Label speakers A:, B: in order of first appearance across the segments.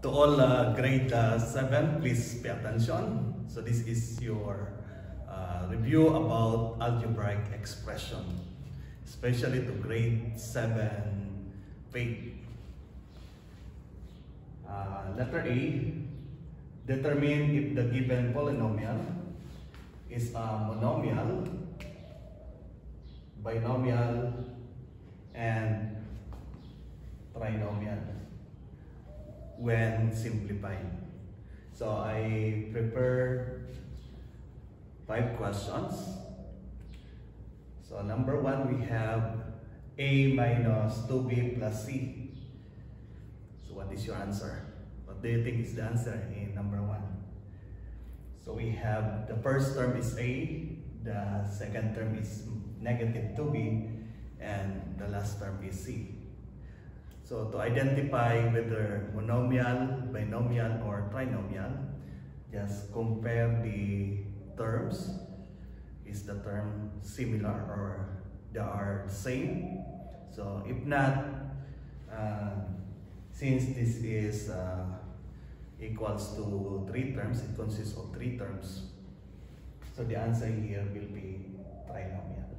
A: To all grade 7, please pay attention. So this is your review about algebraic expression, especially to grade 7 faith. Letter A, determine if the given polynomial is a monomial, binomial, and trinomial when simplifying. So I prepared 5 questions. So number 1, we have A minus 2B plus C. So what is your answer? What do you think is the answer in number 1? So we have the first term is A, the second term is negative 2B, and the last term is C. So to identify whether monomial, binomial, or trinomial, just compare the terms. Is the term similar or they are the same? So if not, since this is equals to 3 terms, it consists of 3 terms. So the answer here will be trinomial.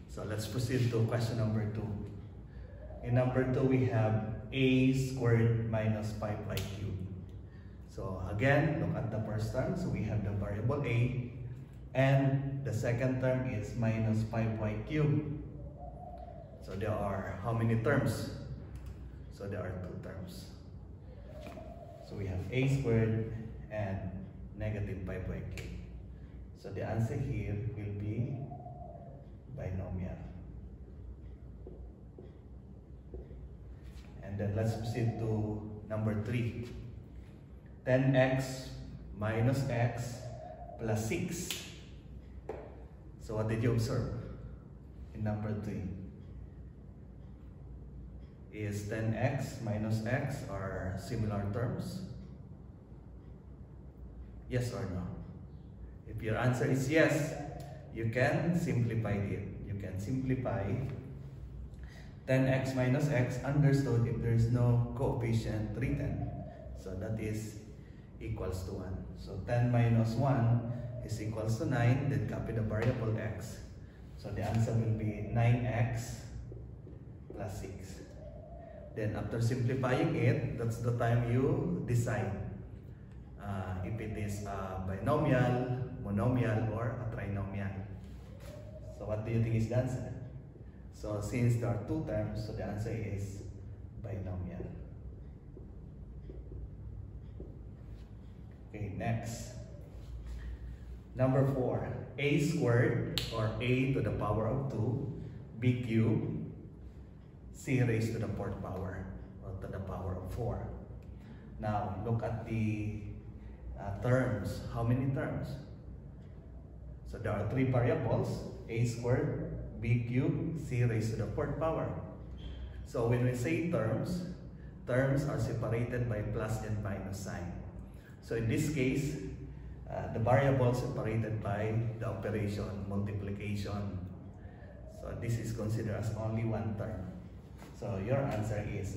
A: So let's proceed to question number 2. In number 2, we have a squared minus 5y cubed. So again, look at the first term. So we have the variable a, and the second term is minus 5y cubed. So there are how many terms? So there are 2 terms. So we have a squared and negative 5y cubed. So the answer here will be binomial. And then let's proceed to number 3. 10x minus x plus 6. So what did you observe in number 3? Is 10x minus x are similar terms? Yes or no? If your answer is yes, you can simplify it. You can simplify 10x minus x understood if there is no coefficient written. So that is equals to 1. So 10 minus 1 is equals to 9. Then copy the variable x. So the answer will be 9x plus 6. Then after simplifying it, that's the time you decide if it is a binomial, monomial, or a trinomial. So what do you think is the answer? So since there are 2 terms, so the answer is binomial. Okay, next. Number 4, a squared or a to the power of 2, b cubed, c raised to the 4th power or to the power of 4. Now look at the terms. How many terms? So there are 3 variables, a squared, b cubed, c raised to the 4th power. So when we say terms, terms are separated by plus and minus sign. So in this case, the variables separated by the operation multiplication. So this is considered as only 1 term. So your answer is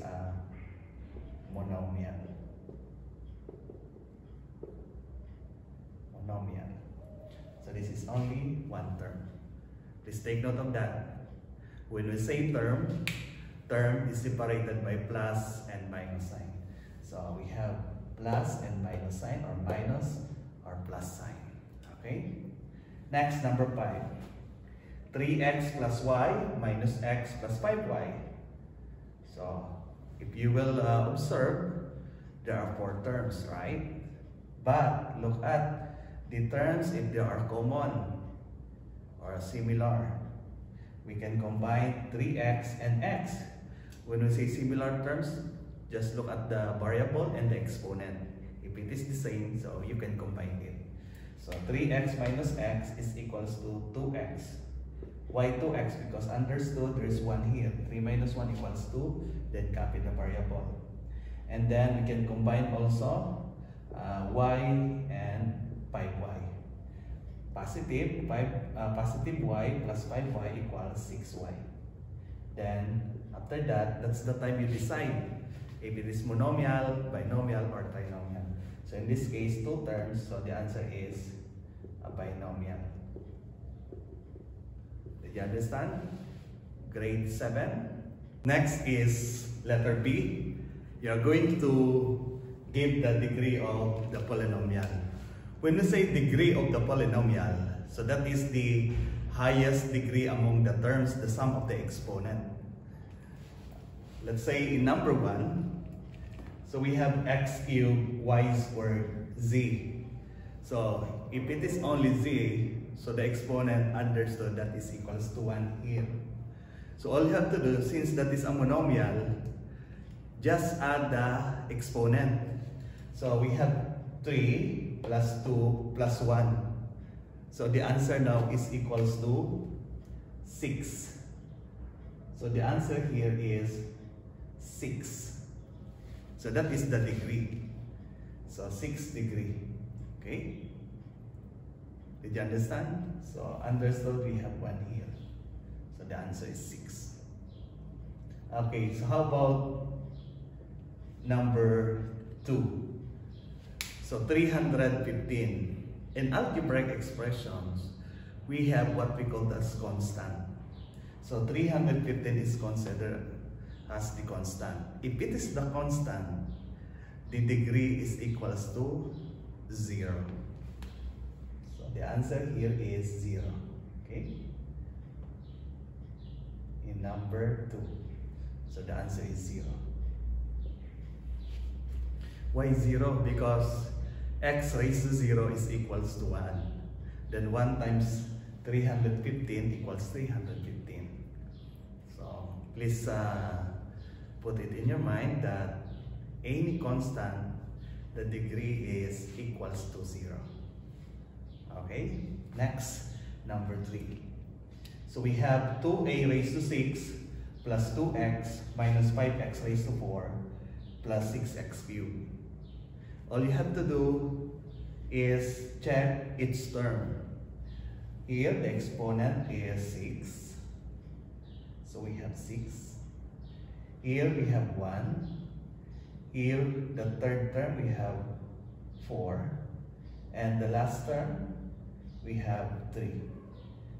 A: monomial. Monomial. So this is only 1 term. Please take note of that. When we say term, term is separated by plus and minus sign. So we have plus and minus sign, or minus or plus sign. Okay? Next, number 5. 3x plus y minus x plus 5y. So if you will observe, there are 4 terms, right? But look at the terms if they are common or similar. We can combine 3x and x. When we say similar terms, just look at the variable and the exponent. If it is the same, so you can combine it. So 3x minus x is equals to 2x. Why 2x? Because understood there is 1 here. 3 minus 1 equals 2. Then copy the variable. And then we can combine also y and 5y. Positive y plus 5y equals 6y. Then after that, that's the time you decide if it is monomial, binomial, or trinomial. So in this case, 2 terms, so the answer is a binomial. Did you understand? Grade 7. Next is letter B. You are going to give the degree of the polynomial. When we say degree of the polynomial, so that is the highest degree among the terms, the sum of the exponent. Let's say in number 1, so we have x cubed, y squared, z. So if it is only z, so the exponent understood that is equals to 1 here. So all you have to do, since that is a monomial, just add the exponent. So we have 3 plus 2 plus 1. So the answer now is equals to 6. So the answer here is 6. So that is the degree. So 6 degree. Okay? Did you understand? So understood, we have 1 here. So the answer is 6. Okay, so how about number 2? So 315. In algebraic expressions, we have what we call as constant. So 315 is considered as the constant. If it is the constant, the degree is equals to 0. So the answer here is 0. Okay? In number 2. So the answer is 0. Why 0? Because x raised to 0 is equals to 1. Then 1 times 315 equals 315. So please put it in your mind that any constant, the degree is equals to 0. Okay, next, number 3. So we have 2a raised to 6 plus 2x minus 5x raised to 4 plus 6x cubed. All you have to do is check each term. Here the exponent is 6. So we have 6. Here we have 1. Here the third term we have 4. And the last term we have 3.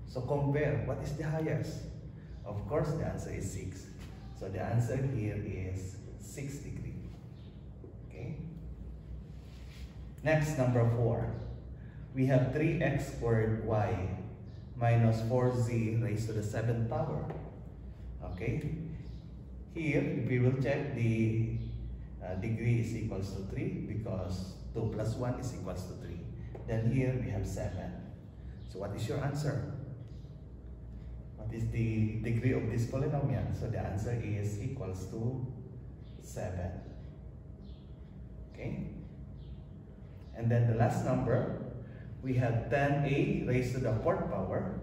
A: So compare, what is the highest? Of course the answer is 6. So the answer here is 6 degree. Okay. Next, number 4. We have 3x squared y minus 4z raised to the 7th power. Okay. Here, we will check the degree is equals to 3 because 2 plus 1 is equals to 3. Then here we have 7. So what is your answer? What is the degree of this polynomial? So the answer is equals to 7. Okay. And then the last number, we have 10a raised to the 4th power,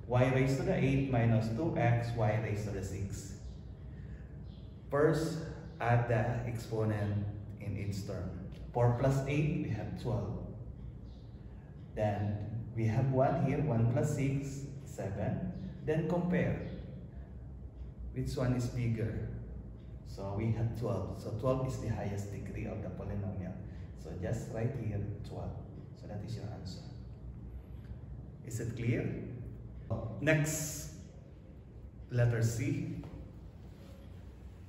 A: y raised to the 8 minus 2x, y raised to the 6. First, add the exponent in each term. 4 plus 8, we have 12. Then, we have 1 here, 1 plus 6, 7. Then compare. Which one is bigger? So we have 12. So 12 is the highest degree of the polynomial. So just write here 12. So that is your answer. Is it clear? Next, letter C.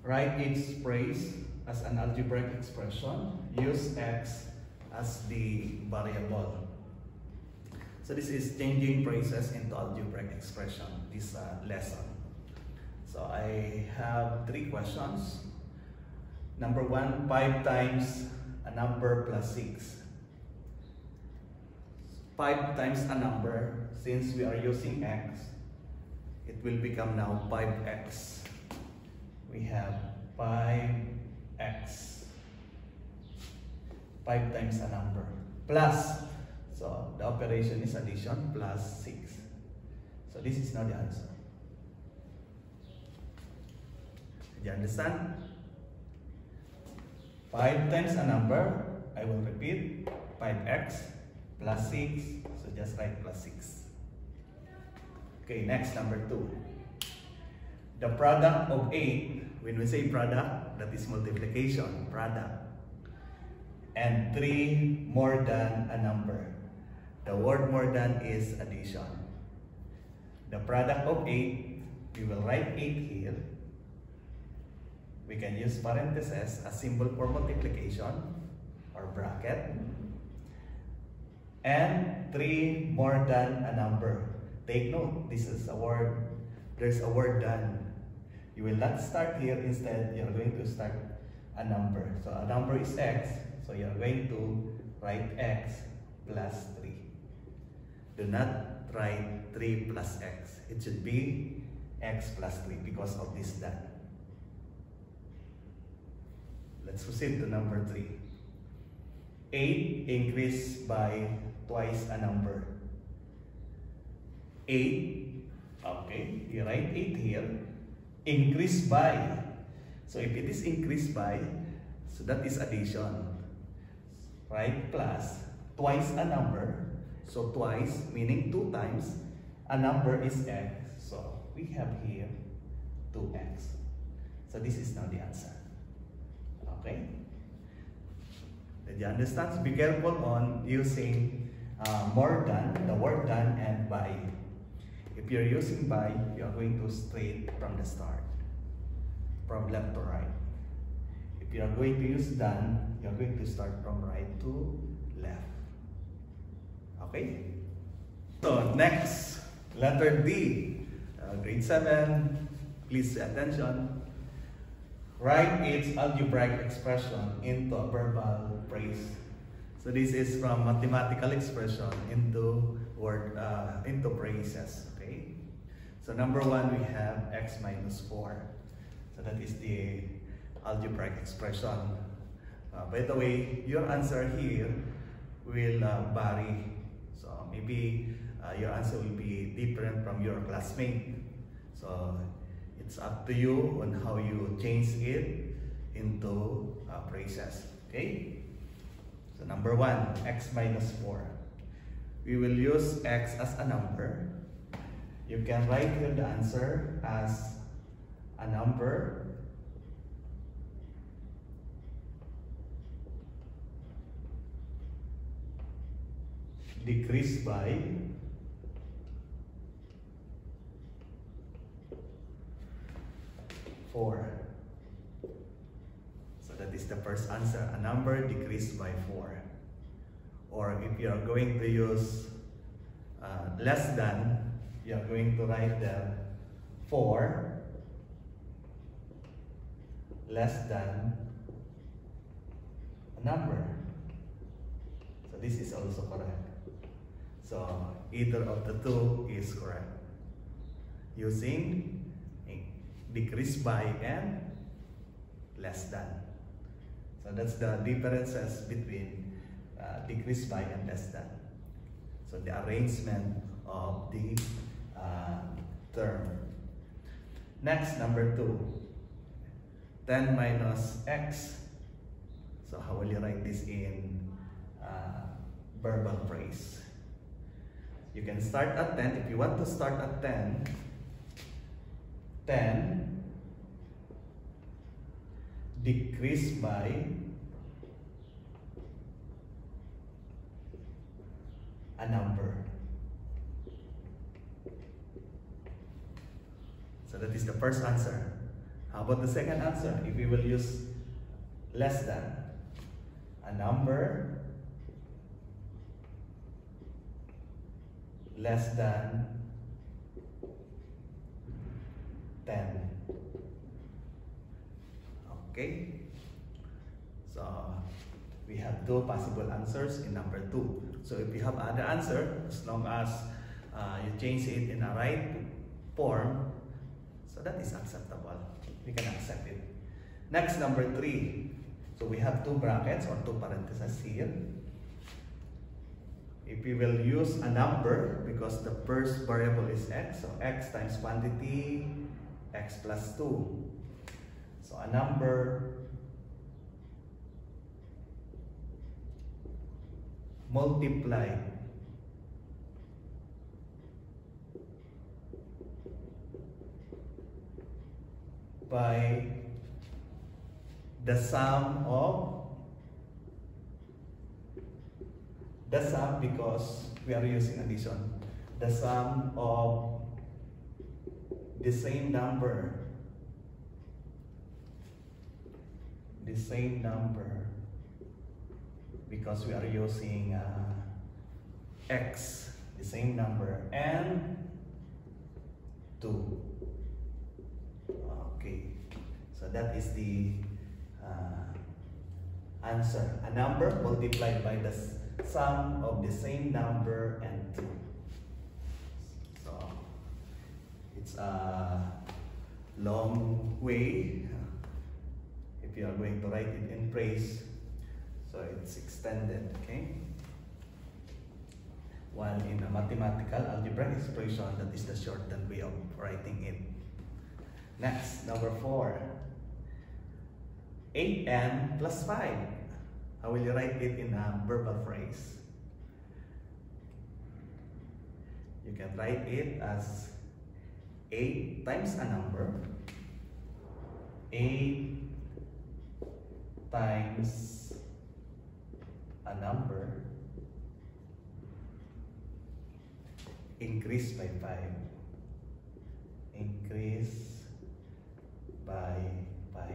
A: Write each phrase as an algebraic expression. Use x as the variable. So this is changing phrases into algebraic expression, this lesson. So I have 3 questions. Number 1, 5 times a number plus 6. 5 times a number, since we are using x, it will become now 5x. We have 5x. 5 times a number. Plus, so the operation is addition, plus 6. So this is now the answer. Did you understand? 5 times a number, I will repeat, 5x plus 6, so just write plus 6. Okay, next, number 2. the product of 8, when we say product, that is multiplication, product. And 3 more than a number. The word more than is addition. The product of 8, we will write 8 here. We can use parentheses, a symbol for multiplication, or bracket. And 3 more than a number. Take note, this is a word, there's a word than. You will not start here, instead you're going to start a number. So a number is x, so you're going to write x plus 3. Do not write 3 plus x. It should be x plus 3 because of this than. Let's proceed to number 3. 8 increased by twice a number. 8, okay, you write 8 here. Increased by. So if it is increased by, so that is addition. Right? Plus, twice a number. So twice, meaning 2 times. A number is x. So we have here 2x. So this is now the answer. Okay? Did you understand? So be careful on using more than, the word than, and by. If you're using by, you're going to straight from the start, from left to right. If you're going to use than, you're going to start from right to left. Okay? So next, letter D, grade 7, please pay attention. Write its algebraic expression into a verbal phrase. So this is from mathematical expression into word, into phrases. Okay. So number 1, we have x minus 4. So that is the algebraic expression. By the way, your answer here will vary. So maybe your answer will be different from your classmate. So it's up to you on how you change it into phrases. Okay? So number 1, x minus 4. We will use x as a number. You can write here the answer as a number decreased by 4. So that is the first answer, a number decreased by 4. Or if you are going to use less than, you are going to write there 4 less than a number. So this is also correct. So either of the two is correct. Using decrease by and less than. So that's the differences between decrease by and less than. So the arrangement of the term. Next, number 2. 10 minus x. So how will you write this in verbal phrase? You can start at 10. If you want to start at 10, 10 decrease by a number. So that is the first answer. How about the second answer? If we will use less than, a number less than 10. Okay? So we have 2 possible answers in number 2. So if you have other answer, as long as you change it in a right form, so that is acceptable. We can accept it. Next, number 3. So we have 2 brackets or 2 parentheses here. If we will use a number, because the first variable is x, so x times quantity, x plus 2. So a number multiplied by the sum because we are using addition. The sum of the same number. The same number because we are using x, the same number, and 2. Okay, so that is the answer. A number multiplied by the sum of the same number and 2. So it's a long way if you are going to write it in phrase, so it's extended, okay? While in a mathematical algebraic expression, that is the shortened way of writing it. Next, number 4. 8n plus 5. How will you write it in a verbal phrase? You can write it as 8 times a number. 8 times a number increased by 5. Increase by 5.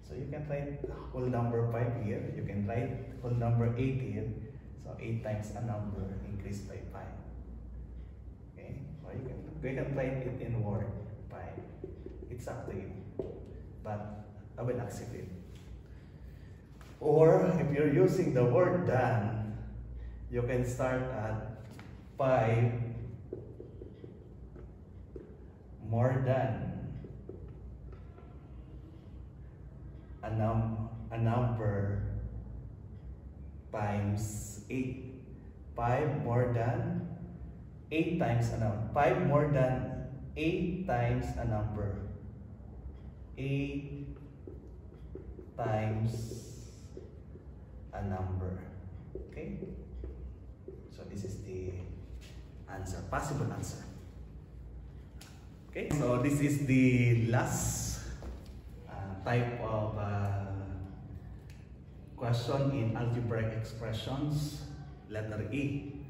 A: So you can write whole number 5 here. You can write whole number 8 here. So 8 times a number increased by 5. Okay? Or you can write it in word 5. It's up to you. But I will accept it. Or if you're using the word than, you can start at 5 more than a number times 8. 5 more than 8 times a number. 5 more than 8 times a number. 8 times a number. Okay? So this is the answer, possible answer. Okay, so this is the last type of question in algebraic expressions. Letter E.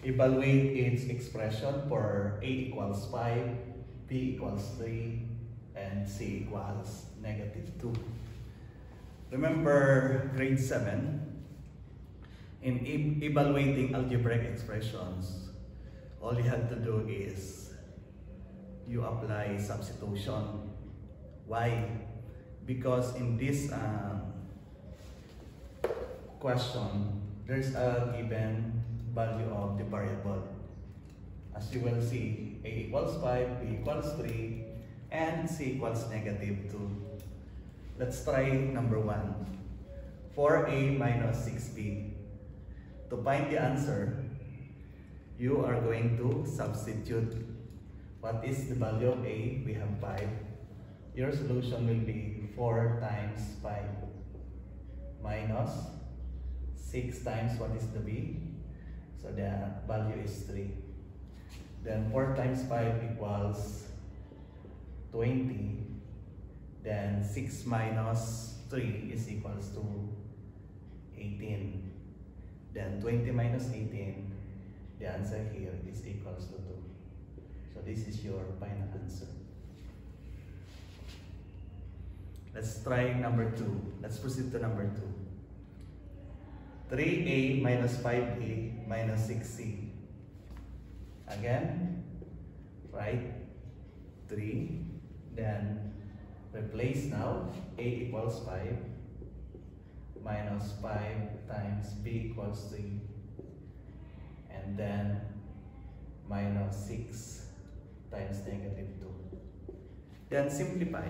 A: Evaluate its expression for A equals 5, B equals 3, and C equals -2. Remember grade 7, in evaluating algebraic expressions, all you have to do is you apply substitution. Why? Because in this question, there's a given value of the variable. As you will see, A equals 5, B equals 3, and C equals -2. Let's try number 1. 4A minus 6B. To find the answer, you are going to substitute. What is the value of A? We have 5. Your solution will be 4 times 5 minus 6 times what is the B? So the value is 3. Then 4 times 5 equals 20. Then 6 minus 3 is equals to 18. Then 20 minus 18, the answer here is equals to 2. So this is your final answer. Let's try number 2. Let's proceed to number 2. 3A minus 5A minus 6C. Again, write 3, then replace now A equals 5 minus 5 times B equals 3, and then minus 6 times -2. Then simplify.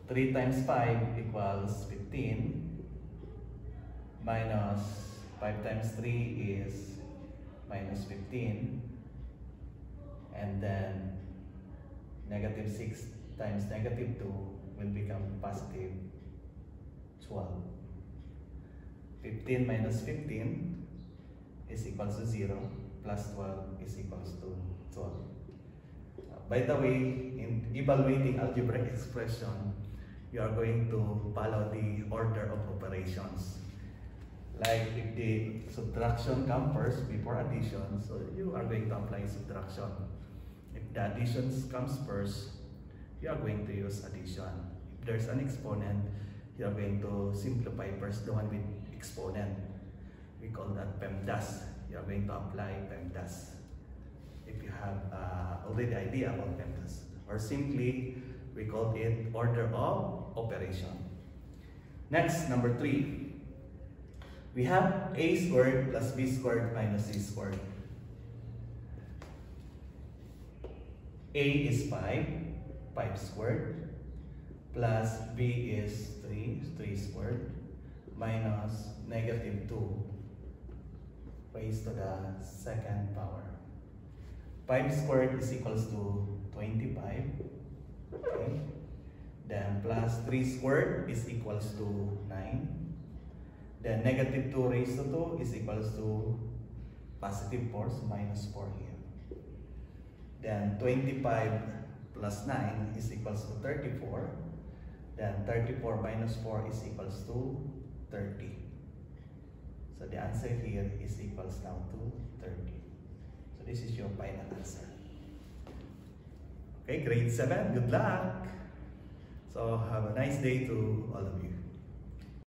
A: 3 times 5 equals 15 minus 5 times 3 is minus 15, and then -6 times -2 will become positive 12. 15 minus 15 is equals to 0, plus 12 is equals to 12. by the way, in evaluating algebraic expression, you are going to follow the order of operations. Like if the subtraction comes first before addition, so you are going to apply subtraction. If the additions comes first, you are going to use addition. If there's an exponent, you are going to simplify first the one with exponent. We call that PEMDAS. You are going to apply PEMDAS. If you have already idea about PEMDAS, or simply we call it order of operation. Next, number 3. We have a squared plus b squared minus c squared. A is 5 squared, plus b is 3 squared, minus negative 2 raised to the second power. 5 squared is equals to 25. Okay. Then plus 3 squared is equals to 9. Then negative 2 raised to 2 is equals to positive 4, so minus 4 here. Then 25 plus 9 is equals to 34. Then 34 minus 4 is equals to 30. So the answer here is equals now to 30. So this is your final answer. Okay, grade 7, good luck. So have a nice day to all of you.